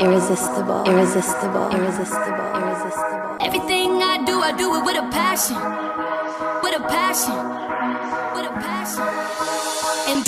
Irresistible, irresistible, irresistible, irresistible. Everything I do it with a passion. With a passion. With a passion. And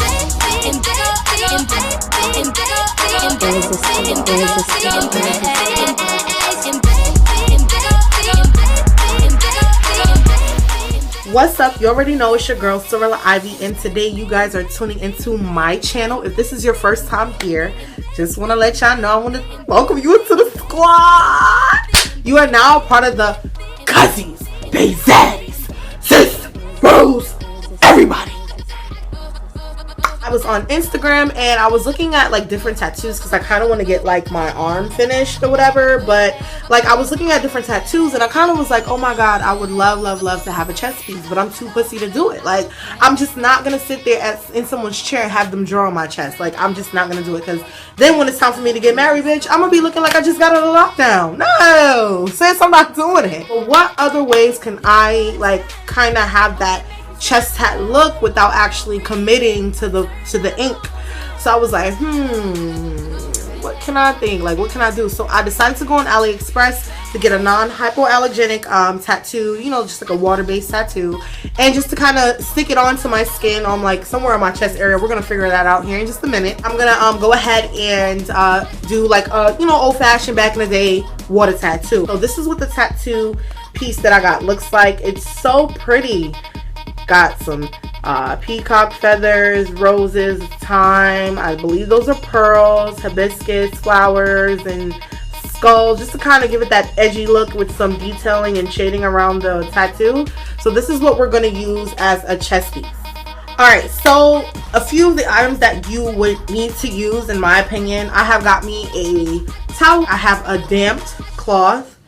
What's up? You already know it's your girl Sorrellaivy, and today you guys are tuning into my channel. If this is your first time here, just want to let y'all know I want to welcome you into the squad. You are now a part of the Cuzzies, They Zaddies, Sis, Bros, everybody. I was on Instagram and I was looking at like different tattoos because I kind of want to get like my arm finished or whatever, but like I was looking at different tattoos and I kind of was like, oh my god, I would love to have a chest piece, but I'm too pussy to do it. Like I'm just not gonna sit there in someone's chair and have them draw on my chest. Like I'm just not gonna do it, because then when it's time for me to get married, bitch, I'm gonna be looking like I just got out of lockdown. No, since I'm not doing it. But what other ways can I like kind of have that chest tat look without actually committing to the ink? So I was like, what can I think? Like, what can I do? So I decided to go on AliExpress to get a non-hypoallergenic tattoo, you know, just like a water-based tattoo, and just to kind of stick it onto my skin on like somewhere in my chest area. We're gonna figure that out here in just a minute. I'm gonna go ahead and do like a, you know, old-fashioned back in the day water tattoo. So this is what the tattoo piece that I got looks like. It's so pretty. Got some peacock feathers, roses, thyme, I believe those are pearls, hibiscus, flowers, and skulls, just to kind of give it that edgy look with some detailing and shading around the tattoo. So this is what we're going to use as a chest piece. Alright, so a few of the items that you would need to use, in my opinion, I have got me a towel. I have a damped cloth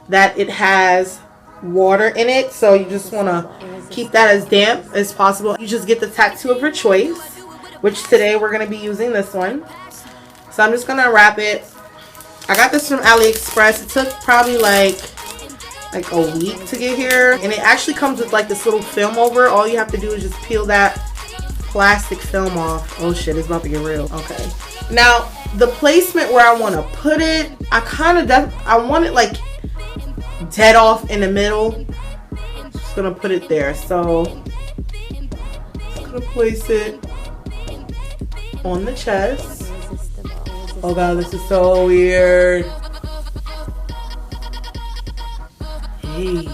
that it has water in it, so you just want to keep that as damp as possible. You just get the tattoo of your choice, which today we're going to be using this one. So I'm just going to wrap it. I got this from AliExpress. It took probably like a week to get here, and it actually comes with like this little film over. All you have to do is just peel that plastic film off. Oh shit, it's about to get real. Okay, now the placement where I want to put it, I want it like dead off in the middle. Just gonna put it there. So just gonna place it on the chest. Oh god, this is so weird. Hey.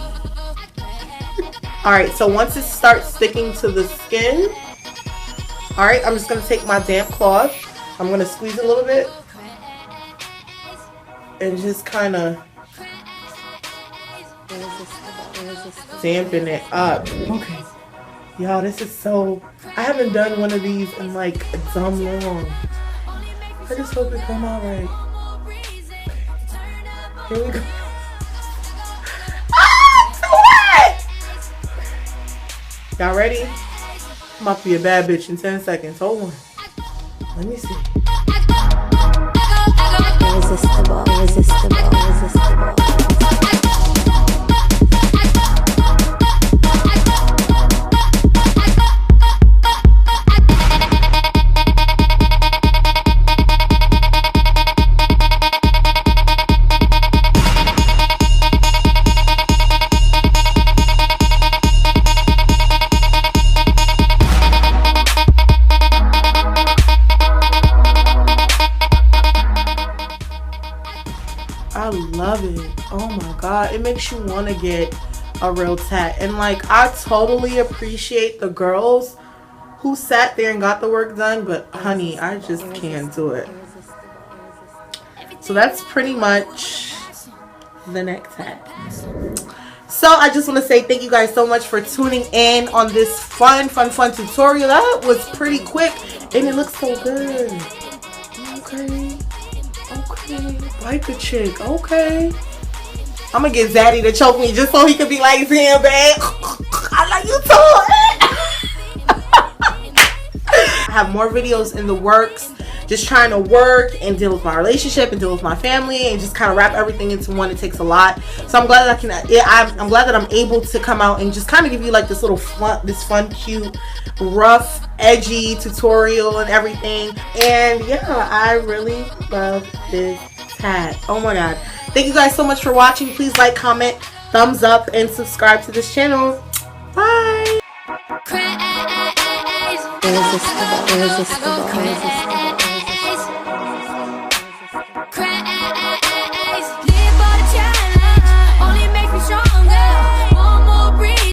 Alright, so once it starts sticking to the skin, alright, I'm just gonna take my damp cloth. I'm gonna squeeze it a little bit and just kind of dampen it up. Okay, y'all, this is so, I haven't done one of these in like a dumb long. I just hope it come out right. Okay. Here we go. Ah, it's so wet! Y'all ready? I'm about to be a bad bitch in 10 seconds. Hold on. Let me see. Irresistible, irresistible, irresistible. I love it. Oh my god, it makes you want to get a real tat. And like, I totally appreciate the girls who sat there and got the work done, but honey, I just can't do it. So that's pretty much the neck tat. So I just want to say thank you guys so much for tuning in on this fun tutorial. That was pretty quick and it looks so good. Okay, like a chick. Okay, I'm gonna get Zaddy to choke me just so he could be like, damn, babe, I like you too. I have more videos in the works, just trying to work and deal with my relationship and deal with my family and just kind of wrap everything into one. It takes a lot. So I'm glad that I'm glad that I'm able to come out and just kind of give you like this little fun, cute, rough, edgy tutorial and everything. And yeah, I really love this tat. Oh my god. Thank you guys so much for watching. Please like, comment, thumbs up, and subscribe to this channel. Bye. Irresistible, irresistible, irresistible.